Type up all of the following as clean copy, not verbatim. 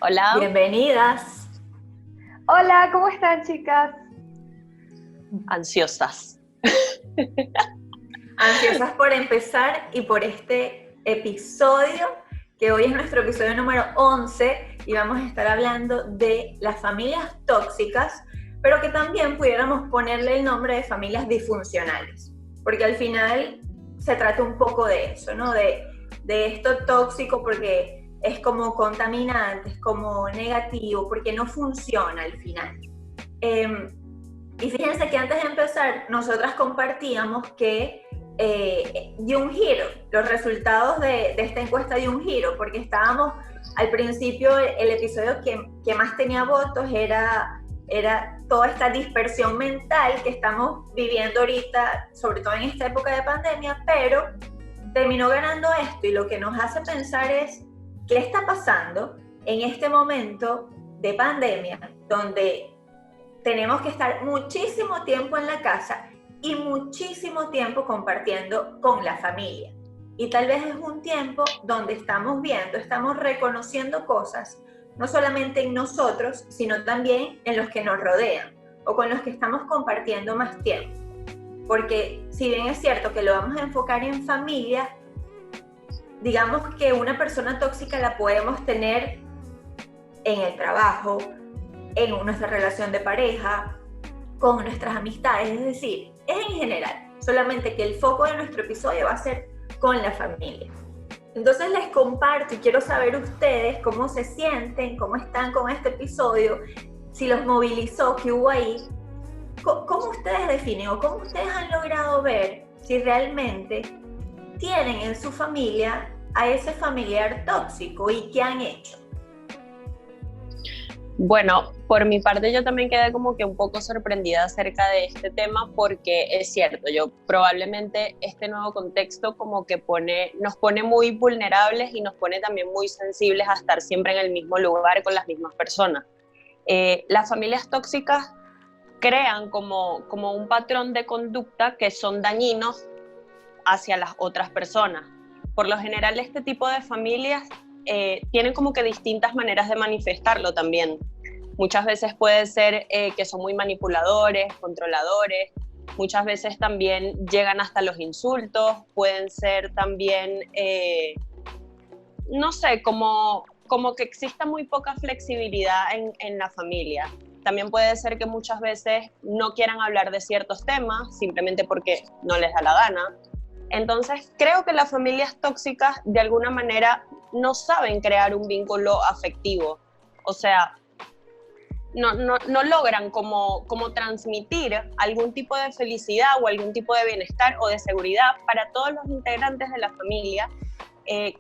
Hola, Bienvenidas. Hola, ¿cómo están, chicas? ansiosas. Ansiosas por empezar y por este episodio, que hoy es nuestro episodio número 11 y vamos a estar hablando de las familias tóxicas, pero que también pudiéramos ponerle el nombre de familias disfuncionales, porque al final se trata un poco de eso, ¿no? De esto tóxico porque es como contaminante, es como negativo, porque no funciona al final. Y fíjense que antes de empezar, nosotras compartíamos que dio un giro, los resultados de esta encuesta dio un giro, porque estábamos al principio, el episodio que más tenía votos era toda esta dispersión mental que estamos viviendo ahorita, sobre todo en esta época de pandemia, pero terminó ganando esto y lo que nos hace pensar es qué está pasando en este momento de pandemia, donde tenemos que estar muchísimo tiempo en la casa y muchísimo tiempo compartiendo con la familia. Y tal vez es un tiempo donde estamos viendo, estamos reconociendo cosas, no solamente en nosotros, sino también en los que nos rodean o con los que estamos compartiendo más tiempo. Porque si bien es cierto que lo vamos a enfocar en familia, digamos que una persona tóxica la podemos tener en el trabajo, en nuestra relación de pareja, con nuestras amistades, es decir, es en general, solamente que el foco de nuestro episodio va a ser con la familia. Entonces les comparto y quiero saber ustedes cómo se sienten, cómo están con este episodio, si los movilizó, qué hubo ahí, cómo ustedes definen o cómo ustedes han logrado ver si realmente tienen en su familia a ese familiar tóxico y qué han hecho. Bueno, por mi parte yo también quedé como que un poco sorprendida acerca de este tema porque es cierto, yo probablemente este nuevo contexto como que nos pone muy vulnerables y nos pone también muy sensibles a estar siempre en el mismo lugar con las mismas personas. Las familias tóxicas crean como un patrón de conducta que son dañinos hacia las otras personas. Por lo general, este tipo de familias tienen como que distintas maneras de manifestarlo también. Muchas veces puede ser que son muy manipuladores, controladores, muchas veces también llegan hasta los insultos, pueden ser también, no sé, como que exista muy poca flexibilidad en la familia. También puede ser que muchas veces no quieran hablar de ciertos temas simplemente porque no les da la gana. Entonces, creo que las familias tóxicas de alguna manera no saben crear un vínculo afectivo. O sea, no logran como transmitir algún tipo de felicidad o algún tipo de bienestar o de seguridad para todos los integrantes de la familia.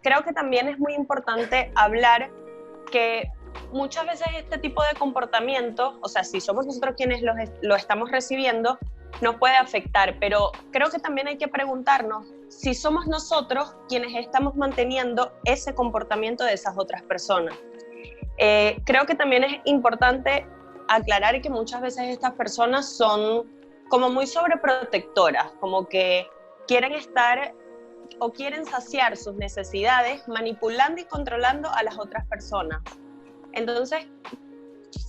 Creo que también es muy importante hablar que muchas veces este tipo de comportamiento, o sea, si somos nosotros quienes lo estamos recibiendo, nos puede afectar, pero creo que también hay que preguntarnos si somos nosotros quienes estamos manteniendo ese comportamiento de esas otras personas. Creo que también es importante aclarar que muchas veces estas personas son como muy sobreprotectoras, como que quieren estar o quieren saciar sus necesidades manipulando y controlando a las otras personas. Entonces,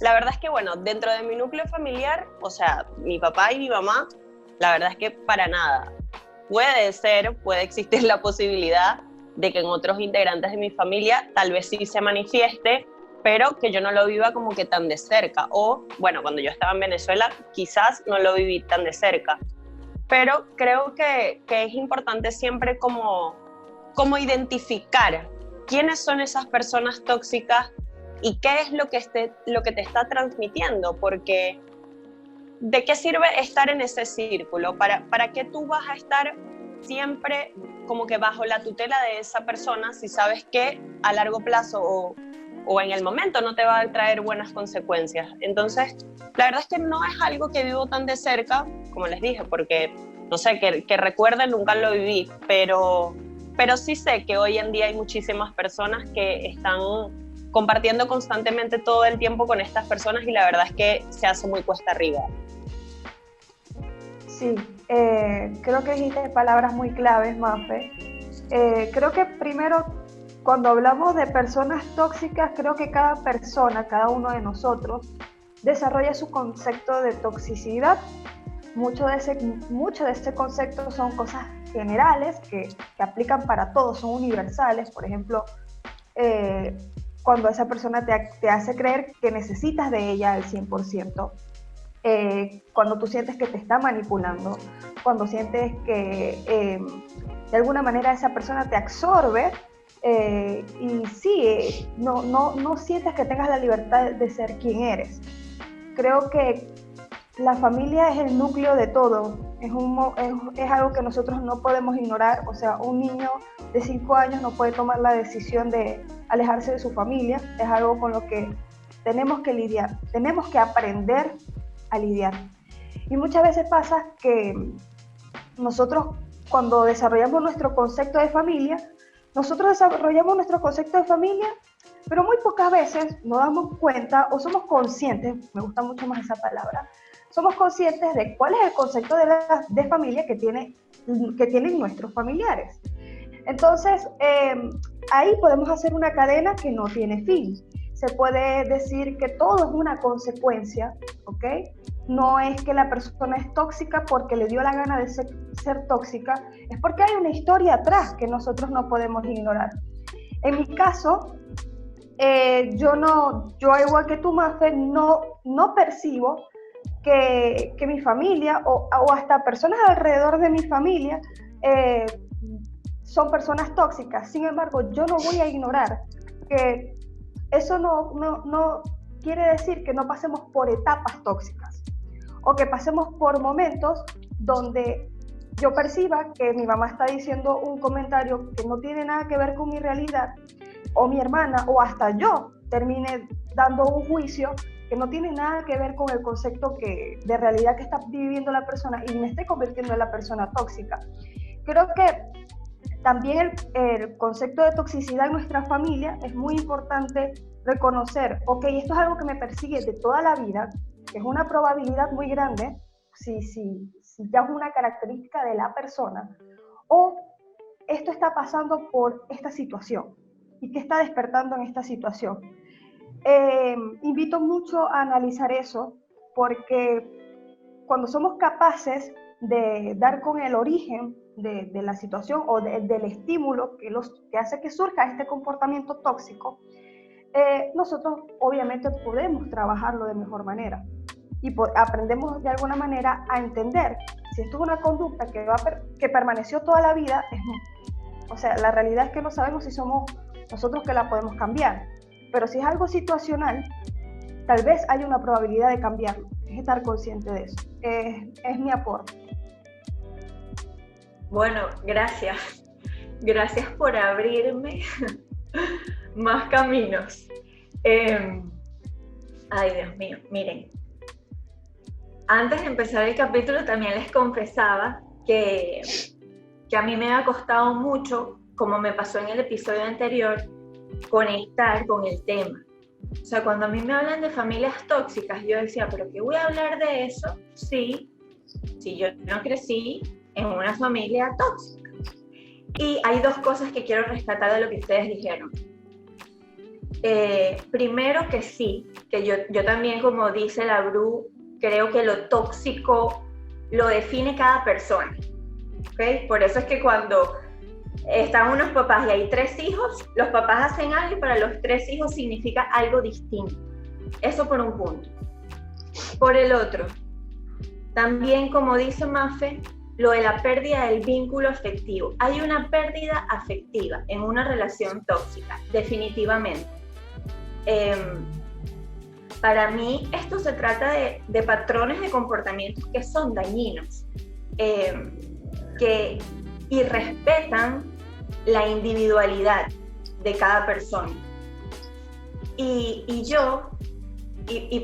la verdad es que, bueno, dentro de mi núcleo familiar, o sea, mi papá y mi mamá, la verdad es que para nada. Puede existir la posibilidad de que en otros integrantes de mi familia tal vez sí se manifieste, pero que yo no lo viva como que tan de cerca. O, bueno, cuando yo estaba en Venezuela, quizás no lo viví tan de cerca. Pero creo que es importante siempre como identificar quiénes son esas personas tóxicas y qué es lo que te está transmitiendo, porque ¿de qué sirve estar en ese círculo? ¿Para qué tú vas a estar siempre como que bajo la tutela de esa persona si sabes que a largo plazo o en el momento no te va a traer buenas consecuencias? Entonces, la verdad es que no es algo que vivo tan de cerca, como les dije, porque, no sé, que recuerde, nunca lo viví, pero sí sé que hoy en día hay muchísimas personas que están compartiendo constantemente todo el tiempo con estas personas y la verdad es que se hace muy cuesta arriba. Sí, creo que dijiste palabras muy claves, Mafe. Creo que primero cuando hablamos de personas tóxicas, creo que cada persona, cada uno de nosotros, desarrolla su concepto de toxicidad. Mucho de ese concepto son cosas generales que aplican para todos, son universales. Por ejemplo, cuando esa persona te hace creer que necesitas de ella al 100%, cuando tú sientes que te está manipulando, cuando sientes que de alguna manera esa persona te absorbe, y sí, no sientes que tengas la libertad de ser quien eres. Creo que la familia es el núcleo de todo, es algo que nosotros no podemos ignorar. O sea, un niño de 5 años no puede tomar la decisión de alejarse de su familia, es algo con lo que tenemos que lidiar, tenemos que aprender a lidiar. Y muchas veces pasa que nosotros, cuando desarrollamos nuestro concepto de familia, pero muy pocas veces nos damos cuenta o somos conscientes, me gusta mucho más esa palabra, somos conscientes de cuál es el concepto de familia que tienen nuestros familiares. Entonces, ahí podemos hacer una cadena que no tiene fin. Se puede decir que todo es una consecuencia, ¿ok? No es que la persona es tóxica porque le dio la gana de ser tóxica, es porque hay una historia atrás que nosotros no podemos ignorar. En mi caso, yo igual que tú, Mafe, no percibo que mi familia o hasta personas alrededor de mi familia son personas tóxicas. Sin embargo, yo no voy a ignorar que eso no quiere decir que no pasemos por etapas tóxicas o que pasemos por momentos donde yo perciba que mi mamá está diciendo un comentario que no tiene nada que ver con mi realidad, o mi hermana, o hasta yo termine dando un juicio que no tiene nada que ver con el concepto de realidad que está viviendo la persona y me esté convirtiendo en la persona tóxica. Creo que también el concepto de toxicidad en nuestra familia es muy importante reconocer, ok, esto es algo que me persigue de toda la vida, que es una probabilidad muy grande, si ya es una característica de la persona, o esto está pasando por esta situación y qué está despertando en esta situación. Invito mucho a analizar eso, porque cuando somos capaces de dar con el origen de la situación o del estímulo que hace que surja este comportamiento tóxico, nosotros obviamente podemos trabajarlo de mejor manera y aprendemos de alguna manera a entender si esto es una conducta que permaneció toda la vida. O sea, la realidad es que no sabemos si somos nosotros que la podemos cambiar, pero si es algo situacional, tal vez haya una probabilidad de cambiarlo. Es estar consciente de eso. Es mi aporte. Bueno, gracias. Gracias por abrirme más caminos. Ay, Dios mío, miren. Antes de empezar el capítulo también les confesaba que a mí me ha costado mucho, como me pasó en el episodio anterior, conectar con el tema. O sea, cuando a mí me hablan de familias tóxicas, yo decía, ¿pero qué voy a hablar de eso si yo no crecí en una familia tóxica? Y hay dos cosas que quiero rescatar de lo que ustedes dijeron. Primero que sí, que yo también, como dice la Bru, creo que lo tóxico lo define cada persona, ¿okay? Por eso es que cuando están unos papás y hay 3 hijos, los papás hacen algo y para los 3 hijos significa algo distinto. Eso por un punto. Por el otro, también, como dice Mafe, lo de la pérdida del vínculo afectivo. Hay una pérdida afectiva en una relación tóxica, definitivamente. Para mí esto se trata de patrones de comportamientos que son dañinos, que irrespetan la individualidad de cada persona. Y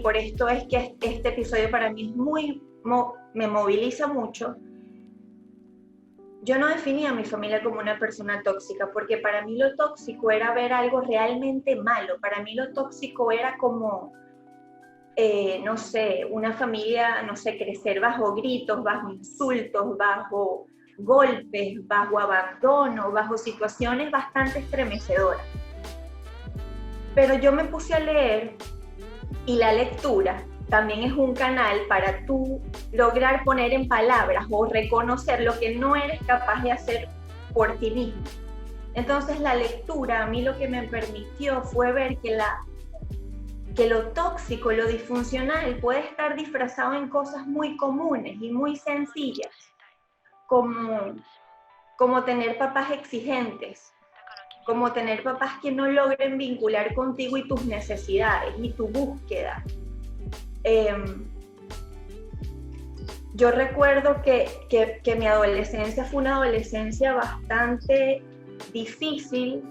por esto es que este episodio para mí es me moviliza mucho. Yo no definía a mi familia como una persona tóxica, porque para mí lo tóxico era ver algo realmente malo. Para mí lo tóxico era como, una familia, crecer bajo gritos, bajo insultos, bajo golpes, bajo abandono, bajo situaciones bastante estremecedoras. Pero yo me puse a leer, y la lectura también es un canal para tú lograr poner en palabras o reconocer lo que no eres capaz de hacer por ti mismo. Entonces la lectura a mí lo que me permitió fue ver que lo tóxico, lo disfuncional puede estar disfrazado en cosas muy comunes y muy sencillas, como tener papás exigentes, como tener papás que no logren vincular contigo y tus necesidades y tu búsqueda. Yo recuerdo que mi adolescencia fue una adolescencia bastante difícil,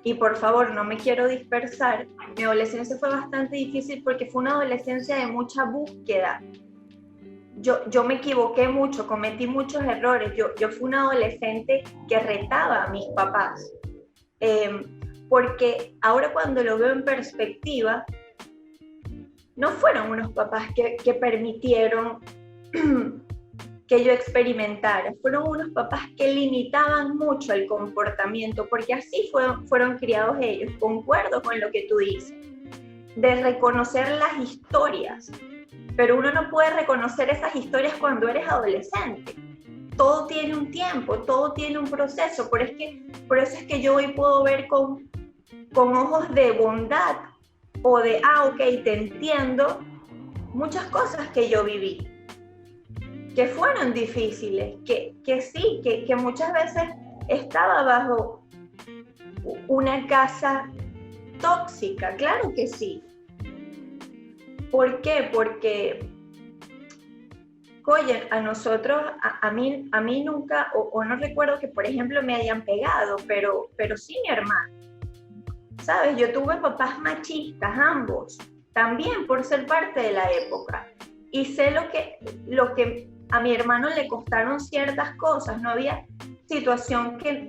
y por favor no me quiero dispersar. Mi adolescencia fue bastante difícil porque fue una adolescencia de mucha búsqueda. Yo me equivoqué mucho, cometí muchos errores. Yo fui una adolescente que retaba a mis papás. Porque ahora cuando lo veo en perspectiva, no fueron unos papás que permitieron que yo experimentara, fueron unos papás que limitaban mucho el comportamiento, porque así fueron criados ellos. Concuerdo con lo que tú dices, de reconocer las historias, pero uno no puede reconocer esas historias cuando eres adolescente. Todo tiene un tiempo, todo tiene un proceso, por eso es que yo hoy puedo ver con ojos de bondad, o de, ok, te entiendo, muchas cosas que yo viví, que fueron difíciles, que sí, que muchas veces estaba bajo una casa tóxica, claro que sí. ¿Por qué? Porque, oye, a nosotros, a mí nunca, o no recuerdo que, por ejemplo, me hayan pegado, pero sí mi hermano. ¿Sabes? Yo tuve papás machistas, ambos, también por ser parte de la época. Y sé lo que a mi hermano le costaron ciertas cosas. No había situación que,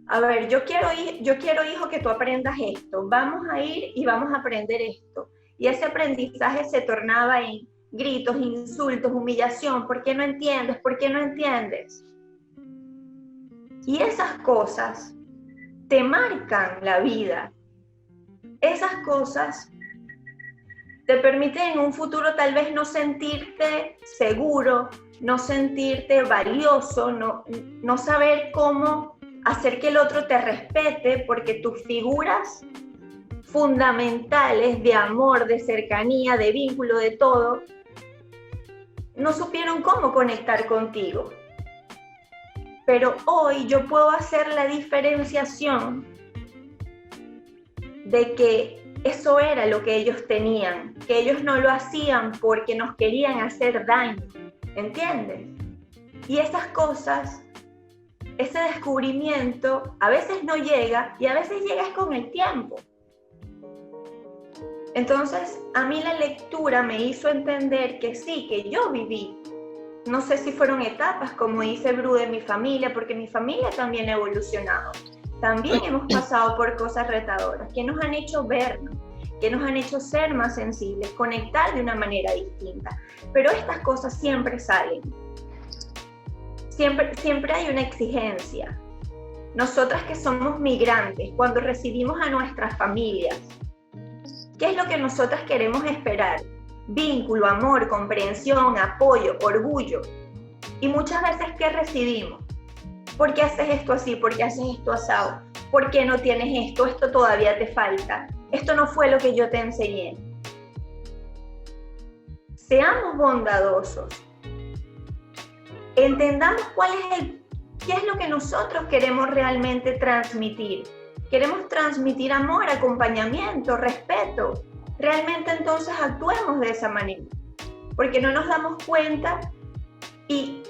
a ver, yo quiero hijo que tú aprendas esto, vamos a ir y vamos a aprender esto. Y ese aprendizaje se tornaba en gritos, insultos, humillación. ¿Por qué no entiendes? ¿Por qué no entiendes? Y esas cosas te marcan la vida. Esas cosas te permiten en un futuro tal vez no sentirte seguro, no sentirte valioso, no saber cómo hacer que el otro te respete, porque tus figuras fundamentales de amor, de cercanía, de vínculo, de todo, no supieron cómo conectar contigo. Pero hoy yo puedo hacer la diferenciación de que eso era lo que ellos tenían, que ellos no lo hacían porque nos querían hacer daño, ¿entiendes? Y esas cosas, ese descubrimiento a veces no llega, y a veces llega con el tiempo. Entonces, a mí la lectura me hizo entender que sí, que yo viví. No sé si fueron etapas, como dice Bru, de mi familia, porque mi familia también ha evolucionado. También hemos pasado por cosas retadoras que nos han hecho vernos, que nos han hecho ser más sensibles, conectar de una manera distinta. Pero estas cosas siempre salen. Siempre hay una exigencia. Nosotras que somos migrantes, cuando recibimos a nuestras familias, ¿qué es lo que nosotras queremos esperar? Vínculo, amor, comprensión, apoyo, orgullo. Y muchas veces, ¿qué recibimos? ¿Por qué haces esto así? ¿Por qué haces esto asado? ¿Por qué no tienes esto? Esto todavía te falta. Esto no fue lo que yo te enseñé. Seamos bondadosos. Entendamos qué es lo que nosotros queremos realmente transmitir. Queremos transmitir amor, acompañamiento, respeto. Realmente entonces actuemos de esa manera, porque no nos damos cuenta y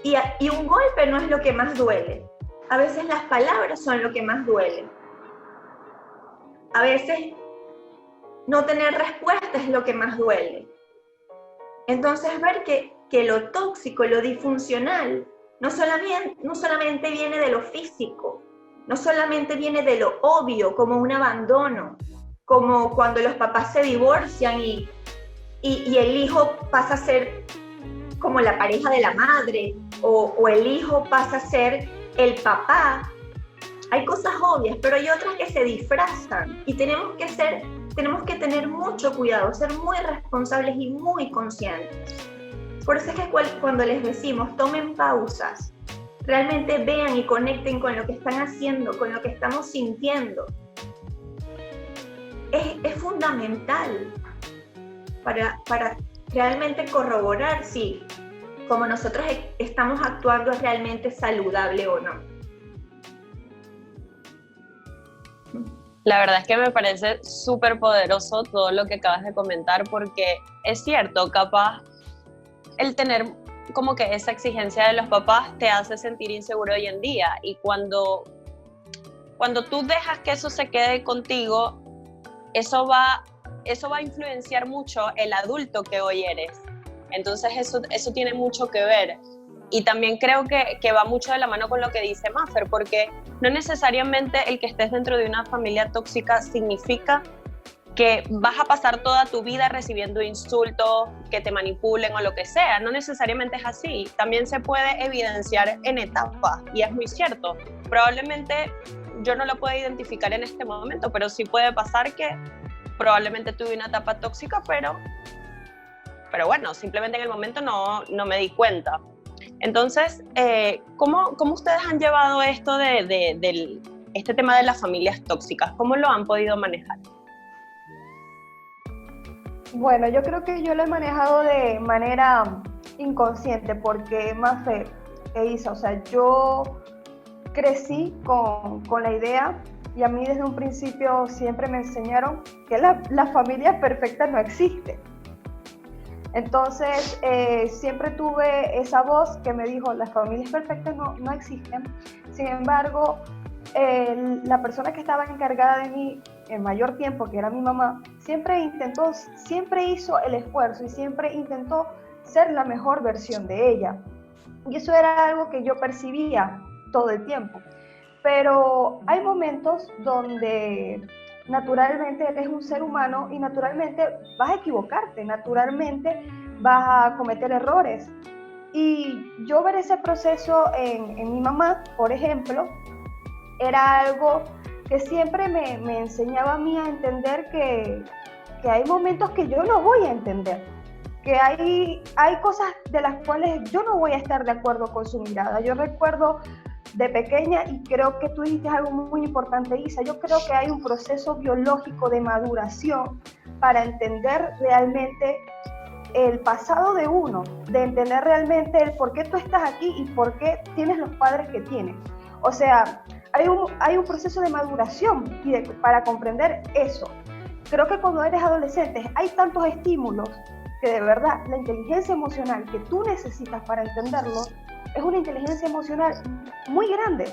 un golpe no es lo que más duele. A veces las palabras son lo que más duele. A veces no tener respuesta es lo que más duele. Entonces ver que lo tóxico, lo disfuncional, no solamente viene de lo físico, no solamente viene de lo obvio, como un abandono, como cuando los papás se divorcian y el hijo pasa a ser como la pareja de la madre, o el hijo pasa a ser el papá. Hay cosas obvias, pero hay otras que se disfrazan y tenemos que tener mucho cuidado, ser muy responsables y muy conscientes. Por eso es que cuando les decimos tomen pausas, realmente vean y conecten con lo que están haciendo, con lo que estamos sintiendo. Es fundamental para realmente corroborar si como nosotros estamos actuando es realmente saludable o no. La verdad es que me parece súper poderoso todo lo que acabas de comentar, porque es cierto, capaz el tener como que esa exigencia de los papás te hace sentir inseguro hoy en día, y cuando tú dejas que eso se quede contigo, eso va a influenciar mucho el adulto que hoy eres. Entonces eso tiene mucho que ver. Y también creo que va mucho de la mano con lo que dice Maffer, porque no necesariamente el que estés dentro de una familia tóxica significa que vas a pasar toda tu vida recibiendo insultos, que te manipulen o lo que sea. No necesariamente es así. También se puede evidenciar en etapas, y es muy cierto. Probablemente yo no lo puedo identificar en este momento, pero sí puede pasar que probablemente tuve una etapa tóxica, pero bueno, simplemente en el momento no me di cuenta. Entonces, ¿cómo ustedes han llevado esto de este tema de las familias tóxicas? ¿Cómo lo han podido manejar? Bueno, yo creo que yo lo he manejado de manera inconsciente, porque Mafe e Isa, o sea, yo crecí con la idea, y a mí desde un principio siempre me enseñaron que la familia perfecta no existe. Entonces, siempre tuve esa voz que me dijo, las familias perfectas no existen. Sin embargo, la persona que estaba encargada de mí el mayor tiempo, que era mi mamá, siempre hizo el esfuerzo y siempre intentó ser la mejor versión de ella. Y eso era algo que yo percibía todo el tiempo. Pero hay momentos donde naturalmente eres un ser humano y naturalmente vas a equivocarte, naturalmente vas a cometer errores. Y yo ver ese proceso en mi mamá, por ejemplo, era algo que siempre me enseñaba a mí a entender que hay momentos que yo no voy a entender, que hay cosas de las cuales yo no voy a estar de acuerdo con su mirada. Yo recuerdo de pequeña, y creo que tú dijiste algo muy importante, Isa, yo creo que hay un proceso biológico de maduración para entender realmente el pasado de uno, de entender realmente el por qué tú estás aquí y por qué tienes los padres que tienes. O sea, hay un proceso de maduración para comprender eso. Creo que cuando eres adolescente hay tantos estímulos que de verdad la inteligencia emocional que tú necesitas para entenderlo es una inteligencia emocional muy grande,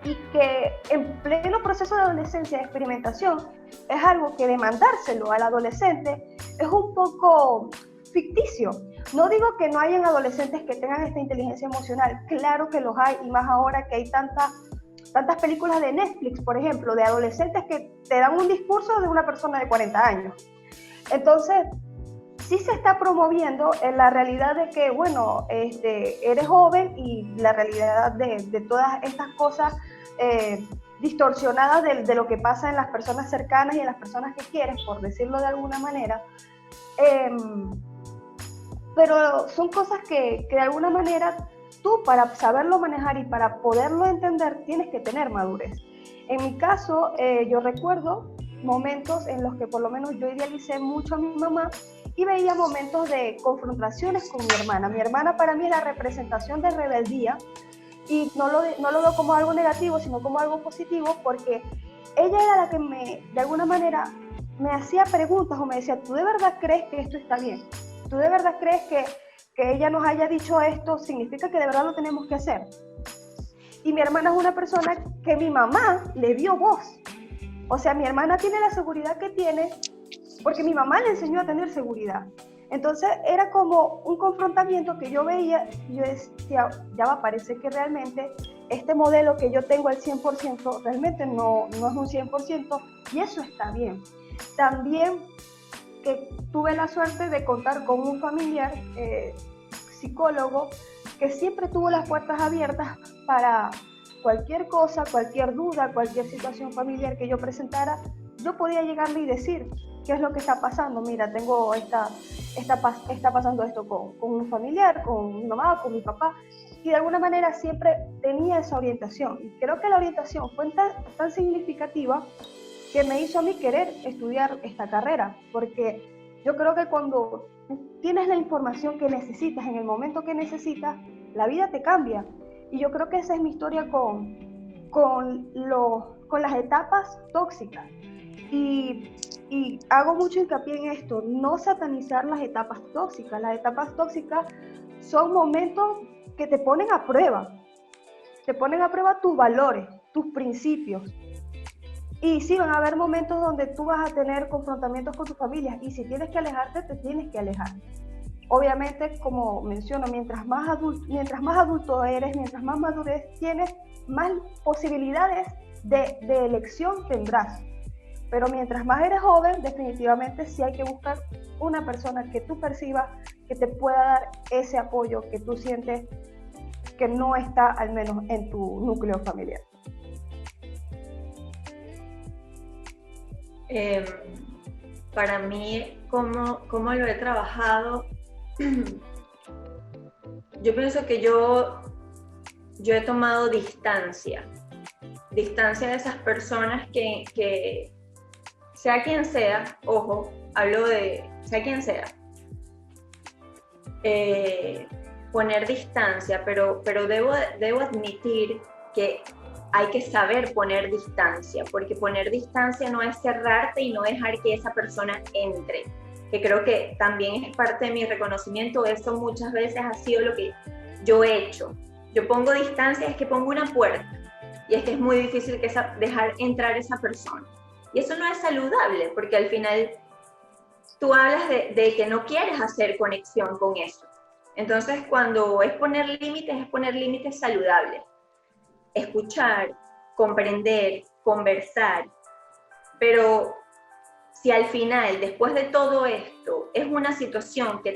y que en pleno proceso de adolescencia, de experimentación, es algo que demandárselo al adolescente es un poco ficticio. No digo que no hayan adolescentes que tengan esta inteligencia emocional, claro que los hay, y más ahora que hay tantas películas de Netflix, por ejemplo, de adolescentes que te dan un discurso de una persona de 40 años. Entonces, sí se está promoviendo en la realidad de que, bueno, eres joven, y la realidad de todas estas cosas distorsionadas de lo que pasa en las personas cercanas y en las personas que quieres, por decirlo de alguna manera, pero son cosas que de alguna manera tú, para saberlo manejar y para poderlo entender, tienes que tener madurez. En mi caso, yo recuerdo momentos en los que por lo menos yo idealicé mucho a mi mamá y veía momentos de confrontaciones con mi hermana. Mi hermana para mí es la representación de rebeldía, y no lo veo como algo negativo, sino como algo positivo, porque ella era la que de alguna manera me hacía preguntas o me decía, ¿tú de verdad crees que esto está bien? ¿Tú de verdad crees que ella nos haya dicho esto significa que de verdad lo tenemos que hacer? Y mi hermana es una persona que mi mamá le dio voz. O sea, mi hermana tiene la seguridad que tiene porque mi mamá le enseñó a tener seguridad. Entonces era como un confrontamiento que yo veía y yo decía, ya va, parece que realmente este modelo que yo tengo al 100% realmente no es un 100%, y eso está bien. También que tuve la suerte de contar con un familiar psicólogo que siempre tuvo las puertas abiertas para cualquier cosa, cualquier duda, cualquier situación familiar que yo presentara. Yo podía llegarle y decir qué es lo que está pasando. Mira, está pasando esto con un familiar, con mi mamá, con mi papá. Y de alguna manera siempre tenía esa orientación. Y creo que la orientación fue tan significativa que me hizo a mí querer estudiar esta carrera. Porque yo creo que cuando tienes la información que necesitas en el momento que necesitas, la vida te cambia. Y yo creo que esa es mi historia con las etapas tóxicas. Y hago mucho hincapié en esto, no satanizar las etapas tóxicas. Las etapas tóxicas son momentos que te ponen a prueba tus valores, tus principios. Y sí, van a haber momentos donde tú vas a tener confrontamientos con tu familia, y si tienes que alejarte, te tienes que alejar. Obviamente, como menciono, mientras más adulto eres, mientras más madurez tienes, más posibilidades de elección tendrás. Pero mientras más eres joven, definitivamente sí hay que buscar una persona que tú percibas que te pueda dar ese apoyo que tú sientes que no está al menos en tu núcleo familiar. Para mí, ¿cómo lo he trabajado? Yo pienso que yo he tomado distancia de esas personas que sea quien sea, ojo, hablo de sea quien sea, poner distancia, pero debo admitir que hay que saber poner distancia, porque poner distancia no es cerrarte y no dejar que esa persona entre, que creo que también es parte de mi reconocimiento. Eso muchas veces ha sido lo que yo he hecho. Yo pongo distancia, es que pongo una puerta, y es que es muy difícil dejar entrar esa persona. Y eso no es saludable, porque al final tú hablas de que no quieres hacer conexión con eso. Entonces, cuando es poner límites saludables. Escuchar, comprender, conversar. Pero si al final, después de todo esto, es una situación que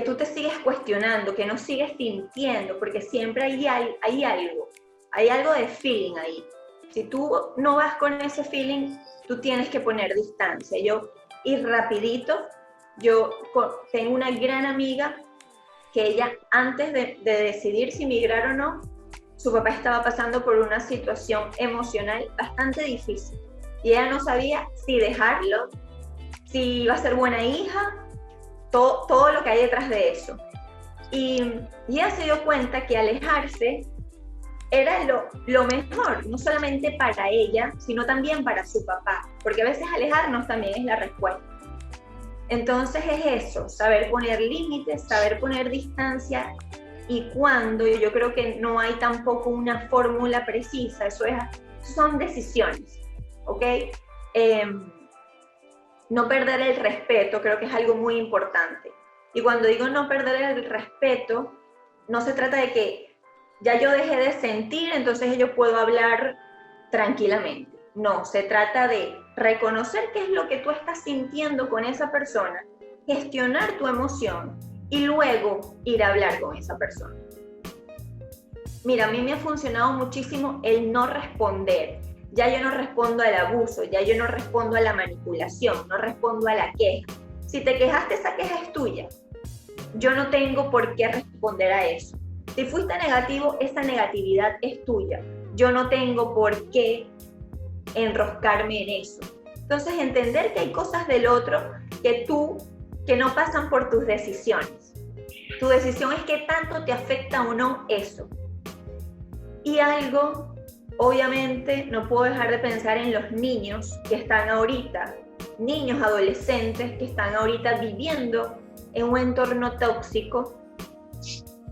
tú te sigues cuestionando, que no sigues sintiendo, porque siempre hay algo de feeling ahí. Si tú no vas con ese feeling, tú tienes que poner distancia. Y rapidito, yo tengo una gran amiga que ella, antes de decidir si migrar o no, su papá estaba pasando por una situación emocional bastante difícil. Y ella no sabía si dejarlo, si iba a ser buena hija, todo lo que hay detrás de eso. Y ella se dio cuenta que alejarse era lo mejor, no solamente para ella, sino también para su papá, porque a veces alejarnos también es la respuesta. Entonces es eso, saber poner límites, saber poner distancia, y cuándo. Yo creo que no hay tampoco una fórmula precisa, son decisiones, ¿ok? No perder el respeto, creo que es algo muy importante. Y cuando digo no perder el respeto, no se trata de que ya yo dejé de sentir, entonces yo puedo hablar tranquilamente. No, se trata de reconocer qué es lo que tú estás sintiendo con esa persona, gestionar tu emoción y luego ir a hablar con esa persona. Mira, a mí me ha funcionado muchísimo el no responder. Ya yo no respondo al abuso, ya yo no respondo a la manipulación, no respondo a la queja. Si te quejaste, esa queja es tuya. Yo no tengo por qué responder a eso. Si fuiste negativo, esa negatividad es tuya. Yo no tengo por qué enroscarme en eso. Entonces, entender que hay cosas del otro que no pasan por tus decisiones. Tu decisión es qué tanto te afecta o no eso. Y algo, obviamente, no puedo dejar de pensar en los niños que están ahorita, niños, adolescentes que están ahorita viviendo en un entorno tóxico.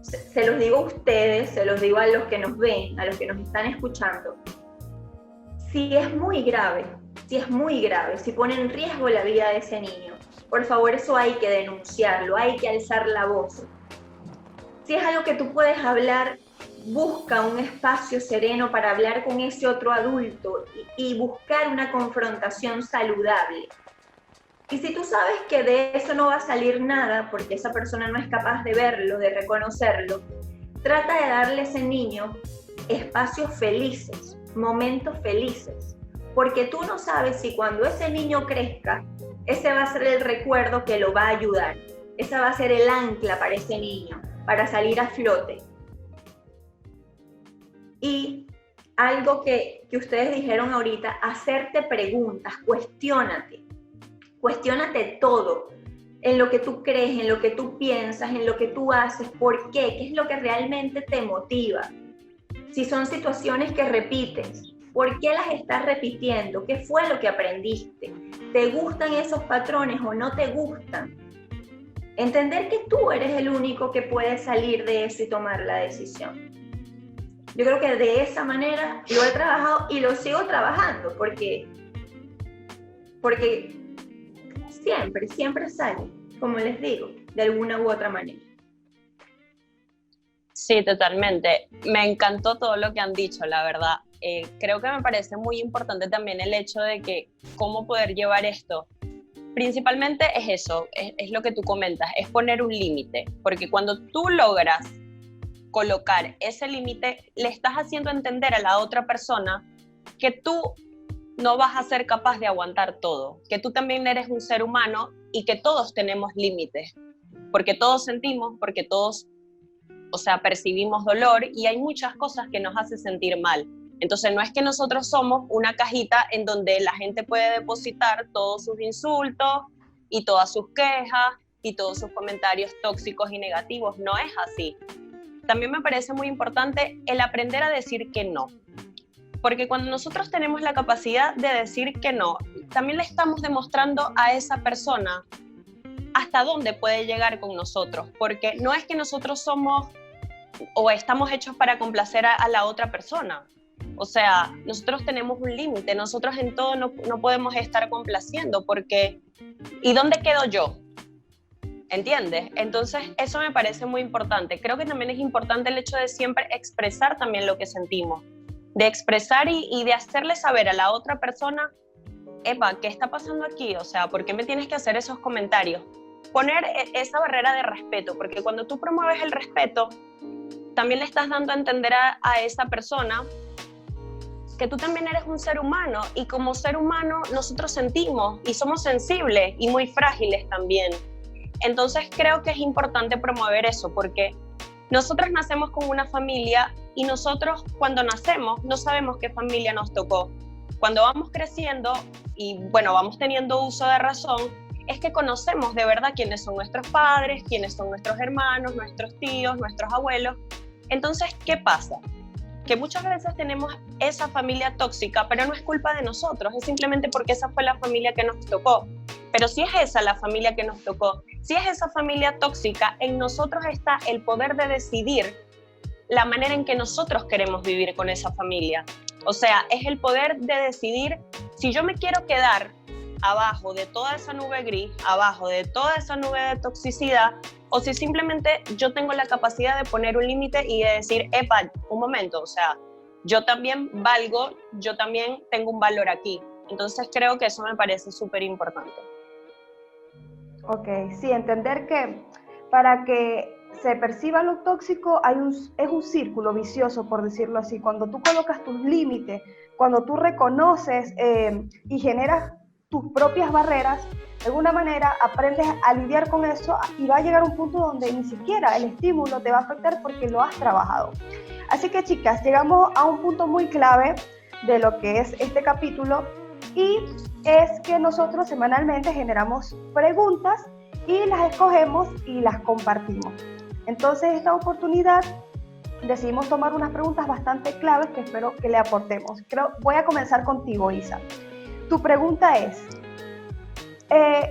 Se los digo a ustedes, se los digo a los que nos ven, a los que nos están escuchando. Si es muy grave, si pone en riesgo la vida de ese niño, por favor, eso hay que denunciarlo, hay que alzar la voz. Si es algo que tú puedes hablar, busca un espacio sereno para hablar con ese otro adulto y buscar una confrontación saludable. Y si tú sabes que de eso no va a salir nada, porque esa persona no es capaz de verlo, de reconocerlo, trata de darle a ese niño espacios felices, momentos felices, porque tú no sabes si cuando ese niño crezca, ese va a ser el recuerdo que lo va a ayudar, esa va a ser el ancla para ese niño, para salir a flote. Y algo que ustedes dijeron ahorita, hacerte preguntas, cuestiónate todo, en lo que tú crees, en lo que tú piensas, en lo que tú haces, ¿por qué? ¿Qué es lo que realmente te motiva? Si son situaciones que repites, ¿por qué las estás repitiendo? ¿Qué fue lo que aprendiste? ¿Te gustan esos patrones o no te gustan? Entender que tú eres el único que puede salir de eso y tomar la decisión. Yo creo que de esa manera lo he trabajado y lo sigo trabajando, porque siempre sale, como les digo, de alguna u otra manera. Sí, totalmente. Me encantó todo lo que han dicho, la verdad. Creo que me parece muy importante también el hecho de que cómo poder llevar esto. Principalmente es eso, es lo que tú comentas, es poner un límite, porque cuando tú logras colocar ese límite, le estás haciendo entender a la otra persona que tú no vas a ser capaz de aguantar todo, que tú también eres un ser humano y que todos tenemos límites, porque todos sentimos, porque todos, percibimos dolor y hay muchas cosas que nos hacen sentir mal. Entonces no es que nosotros somos una cajita en donde la gente puede depositar todos sus insultos y todas sus quejas y todos sus comentarios tóxicos y negativos, no es así. También me parece muy importante el aprender a decir que no. Porque cuando nosotros tenemos la capacidad de decir que no, también le estamos demostrando a esa persona hasta dónde puede llegar con nosotros. Porque no es que nosotros somos o estamos hechos para complacer a la otra persona. O sea, nosotros tenemos un límite, nosotros en todo no podemos estar complaciendo porque ¿y dónde quedo yo? ¿Entiendes? Entonces, eso me parece muy importante. Creo que también es importante el hecho de siempre expresar también lo que sentimos, de expresar y de hacerle saber a la otra persona, epa, ¿qué está pasando aquí? O sea, ¿por qué me tienes que hacer esos comentarios? Poner esa barrera de respeto, porque cuando tú promueves el respeto, también le estás dando a entender a esa persona que tú también eres un ser humano y como ser humano nosotros sentimos y somos sensibles y muy frágiles también. Entonces creo que es importante promover eso porque nosotros nacemos con una familia y nosotros cuando nacemos no sabemos qué familia nos tocó. Cuando vamos creciendo y vamos teniendo uso de razón, es que conocemos de verdad quiénes son nuestros padres, quiénes son nuestros hermanos, nuestros tíos, nuestros abuelos. Entonces, ¿qué pasa? Que muchas veces tenemos esa familia tóxica, pero no es culpa de nosotros, es simplemente porque esa fue la familia que nos tocó. Pero si es esa la familia que nos tocó, si es esa familia tóxica, en nosotros está el poder de decidir la manera en que nosotros queremos vivir con esa familia. O sea, es el poder de decidir si yo me quiero quedar abajo de toda esa nube gris, abajo de toda esa nube de toxicidad, o si simplemente yo tengo la capacidad de poner un límite y de decir, epa, un momento, o sea, yo también valgo, yo también tengo un valor aquí. Entonces creo que eso me parece súper importante. Ok, sí, entender que para que se perciba lo tóxico es un círculo vicioso, por decirlo así. Cuando tú colocas tus límites, cuando tú reconoces y generas tus propias barreras, de alguna manera aprendes a lidiar con eso y va a llegar un punto donde ni siquiera el estímulo te va a afectar porque lo has trabajado. Así que chicas, llegamos a un punto muy clave de lo que es este capítulo y es que nosotros semanalmente generamos preguntas y las escogemos y las compartimos. Entonces, esta oportunidad decidimos tomar unas preguntas bastante claves que espero que le aportemos. Voy a comenzar contigo, Isa. Tu pregunta es,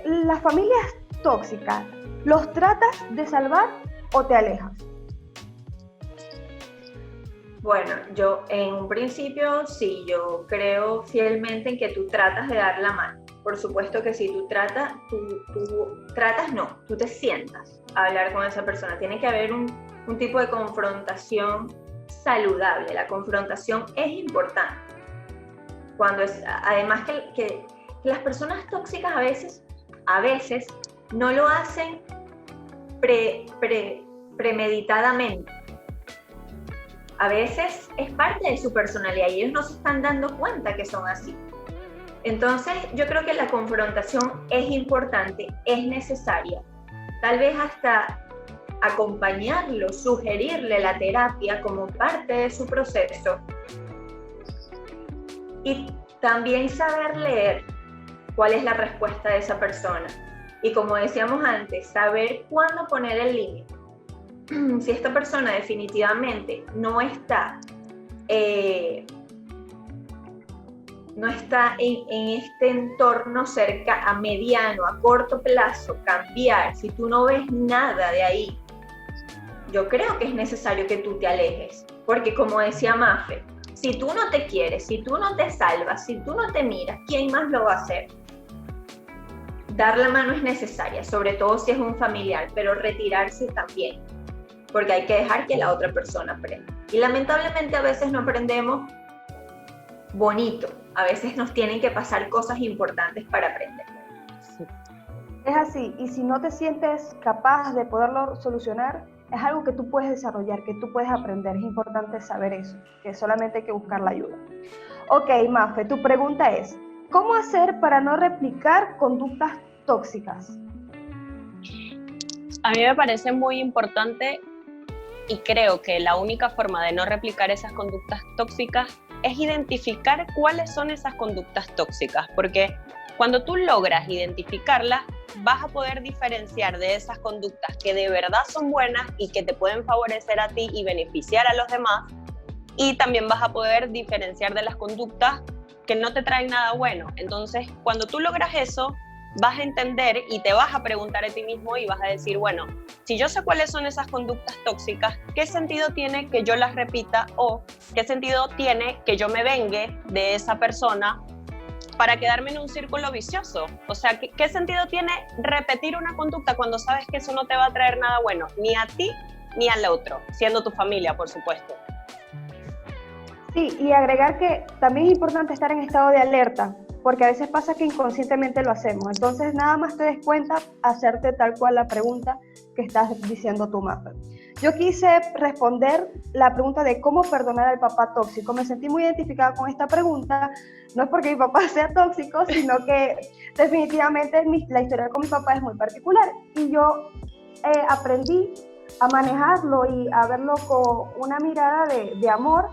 ¿las familias tóxicas los tratas de salvar o te alejas? Bueno, yo en un principio sí, yo creo fielmente en que tú tratas de dar la mano. Por supuesto que si tú tú te sientas a hablar con esa persona. Tiene que haber un tipo de confrontación saludable. La confrontación es importante. Además que las personas tóxicas a veces a veces no lo hacen premeditadamente. A veces es parte de su personalidad y ellos no se están dando cuenta que son así. Entonces, yo creo que la confrontación es importante, es necesaria. Tal vez hasta acompañarlo, sugerirle la terapia como parte de su proceso. Y también saber leer cuál es la respuesta de esa persona. Y como decíamos antes, saber cuándo poner el límite. Si esta persona definitivamente no está en este entorno cerca a mediano, a corto plazo, cambiar, si tú no ves nada de ahí, yo creo que es necesario que tú te alejes. Porque como decía Mafe, si tú no te quieres, si tú no te salvas, si tú no te miras, ¿quién más lo va a hacer? Dar la mano es necesaria, sobre todo si es un familiar, pero retirarse también, porque hay que dejar que la otra persona aprenda. Y lamentablemente a veces no aprendemos bonito, a veces nos tienen que pasar cosas importantes para aprender. Es así, y si no te sientes capaz de poderlo solucionar, es algo que tú puedes desarrollar, que tú puedes aprender. Es importante saber eso, que solamente hay que buscar la ayuda. Ok, Mafe, tu pregunta es, ¿cómo hacer para no replicar conductas tóxicas? A mí me parece muy importante y creo que la única forma de no replicar esas conductas tóxicas es identificar cuáles son esas conductas tóxicas, porque cuando tú logras identificarlas, vas a poder diferenciar de esas conductas que de verdad son buenas y que te pueden favorecer a ti y beneficiar a los demás, y también vas a poder diferenciar de las conductas que no te traen nada bueno. Entonces, cuando tú logras eso, vas a entender y te vas a preguntar a ti mismo y vas a decir, bueno, si yo sé cuáles son esas conductas tóxicas, ¿qué sentido tiene que yo las repita o qué sentido tiene que yo me vengue de esa persona para quedarme en un círculo vicioso? O sea, ¿qué sentido tiene repetir una conducta cuando sabes que eso no te va a traer nada bueno, ni a ti ni al otro, siendo tu familia, por supuesto? Sí, y agregar que también es importante estar en estado de alerta, porque a veces pasa que inconscientemente lo hacemos. Entonces, nada más te des cuenta, hacerte tal cual la pregunta que estás diciendo tú, Mafe. Yo quise responder la pregunta de cómo perdonar al papá tóxico. Me sentí muy identificada con esta pregunta, no es porque mi papá sea tóxico, sino que definitivamente la historia con mi papá es muy particular. Y yo aprendí a manejarlo y a verlo con una mirada de amor.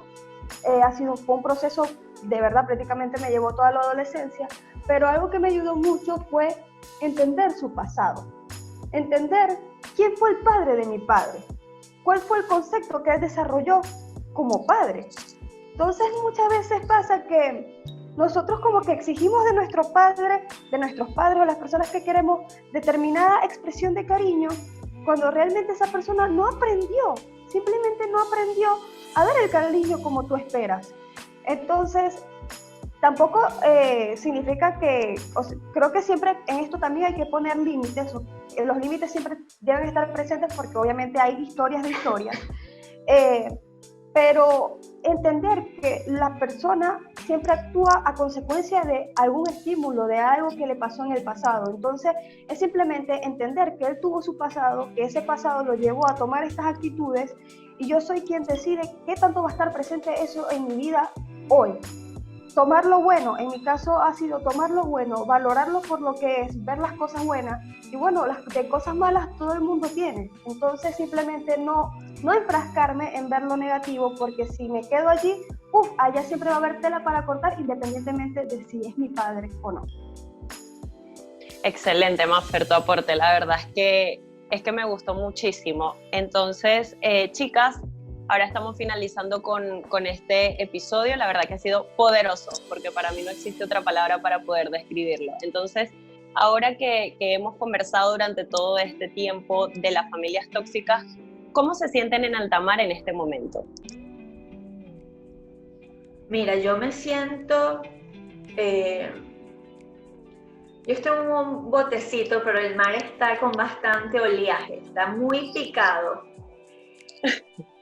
Fue un proceso, de verdad, prácticamente me llevó toda la adolescencia, pero algo que me ayudó mucho fue entender su pasado, entender quién fue el padre de mi padre, cuál fue el concepto que él desarrolló como padre. Entonces muchas veces pasa que nosotros como que exigimos de nuestros padres o las personas que queremos determinada expresión de cariño, cuando realmente esa persona no aprendió, simplemente no aprendió a dar el cariño como tú esperas. Entonces, tampoco significa que, creo que siempre en esto también hay que poner límites. Los límites siempre deben estar presentes porque obviamente hay historias de historias. Pero entender que la persona siempre actúa a consecuencia de algún estímulo, de algo que le pasó en el pasado. Entonces, es simplemente entender que él tuvo su pasado, que ese pasado lo llevó a tomar estas actitudes, y yo soy quien decide qué tanto va a estar presente eso en mi vida hoy. Tomar lo bueno, en mi caso ha sido tomar lo bueno, valorarlo por lo que es, ver las cosas buenas, y bueno, las de cosas malas todo el mundo tiene. Entonces simplemente no enfrascarme en ver lo negativo, porque si me quedo allí, allá siempre va a haber tela para cortar, independientemente de si es mi padre o no. Excelente, Mafer, tu aporte. La verdad es que me gustó muchísimo. Entonces, chicas, ahora estamos finalizando con este episodio. La verdad que ha sido poderoso, porque para mí no existe otra palabra para poder describirlo. Entonces, ahora que hemos conversado durante todo este tiempo de las familias tóxicas, ¿cómo se sienten en alta mar en este momento? Mira, yo me siento... Yo estoy en un botecito, pero el mar está con bastante oleaje, está muy picado.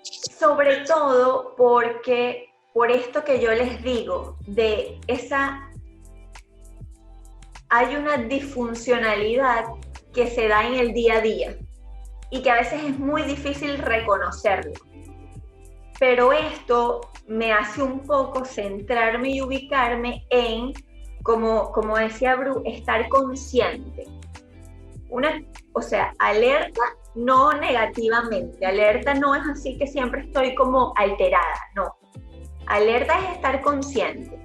Sobre todo porque, por esto que yo les digo, de esa hay una disfuncionalidad que se da en el día a día y que a veces es muy difícil reconocerlo. Pero esto me hace un poco centrarme y ubicarme en, como decía Bru, estar consciente. O sea, alerta no negativamente, alerta no es así que siempre estoy como alterada, no. Alerta es estar consciente.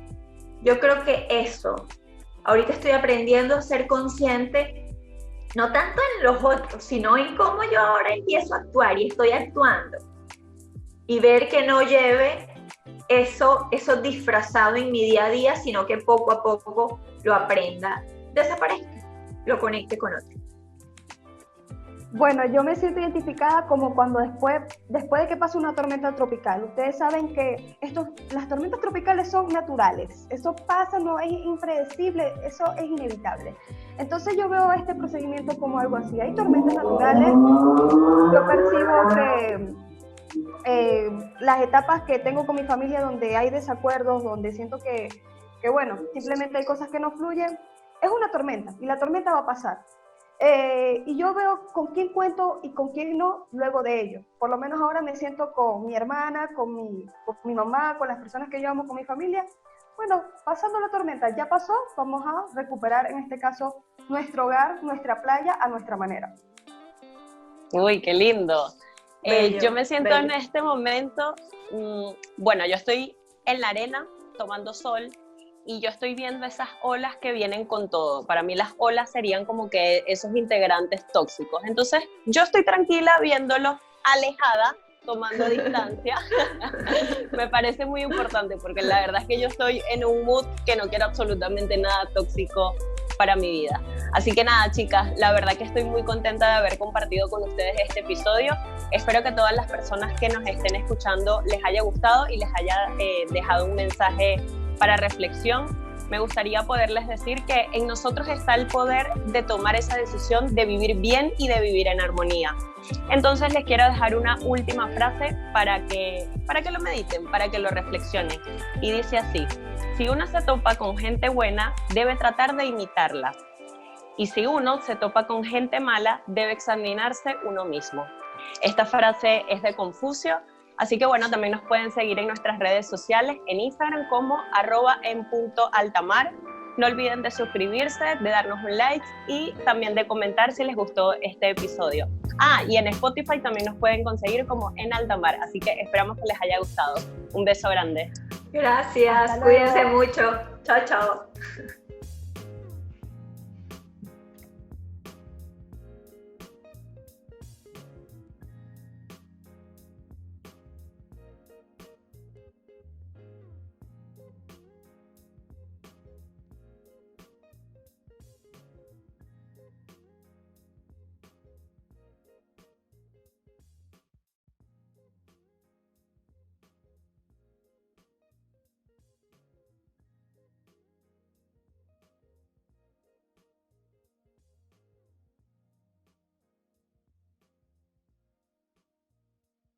Yo creo que eso, ahorita estoy aprendiendo a ser consciente, no tanto en los otros, sino en cómo yo ahora empiezo a actuar y estoy actuando. Y ver que no lleve eso disfrazado en mi día a día, sino que poco a poco lo aprenda, desaparezca, lo conecte con otro. Bueno, yo me siento identificada como cuando después de que pasa una tormenta tropical. Ustedes saben que las tormentas tropicales son naturales. Eso pasa, no es impredecible, eso es inevitable. Entonces yo veo este procedimiento como algo así. Hay tormentas naturales. Yo percibo que las etapas que tengo con mi familia donde hay desacuerdos, donde siento que bueno, simplemente hay cosas que no fluyen, es una tormenta y la tormenta va a pasar. Y yo veo con quién cuento y con quién no luego de ello. Por lo menos ahora me siento con mi hermana, con mi mamá, con las personas que yo amo, con mi familia. Bueno, pasando la tormenta, ya pasó, vamos a recuperar en este caso nuestro hogar, nuestra playa a nuestra manera. Uy, qué lindo. Bello, yo me siento bello. en este momento, bueno, yo estoy en la arena tomando sol y yo estoy viendo esas olas que vienen con todo. Para mí las olas serían como que esos integrantes tóxicos. Entonces yo estoy tranquila viéndolos, alejada, tomando distancia. Me parece muy importante porque la verdad es que yo estoy en un mood que no quiero absolutamente nada tóxico para mi vida. Así que nada, chicas, la verdad que estoy muy contenta de haber compartido con ustedes este episodio. Espero que todas las personas que nos estén escuchando les haya gustado y les haya dejado un mensaje para reflexión. Me gustaría poderles decir que en nosotros está el poder de tomar esa decisión de vivir bien y de vivir en armonía. Entonces les quiero dejar una última frase para que lo mediten, para que lo reflexionen. Y dice así: si uno se topa con gente buena, debe tratar de imitarla. Y si uno se topa con gente mala, debe examinarse uno mismo. Esta frase es de Confucio. Así que bueno, también nos pueden seguir en nuestras redes sociales, en Instagram como @en.altamar. No olviden de suscribirse, de darnos un like y también de comentar si les gustó este episodio. Y en Spotify también nos pueden conseguir como En Altamar, así que esperamos que les haya gustado. Un beso grande. Gracias, cuídense mucho. Chao, chao.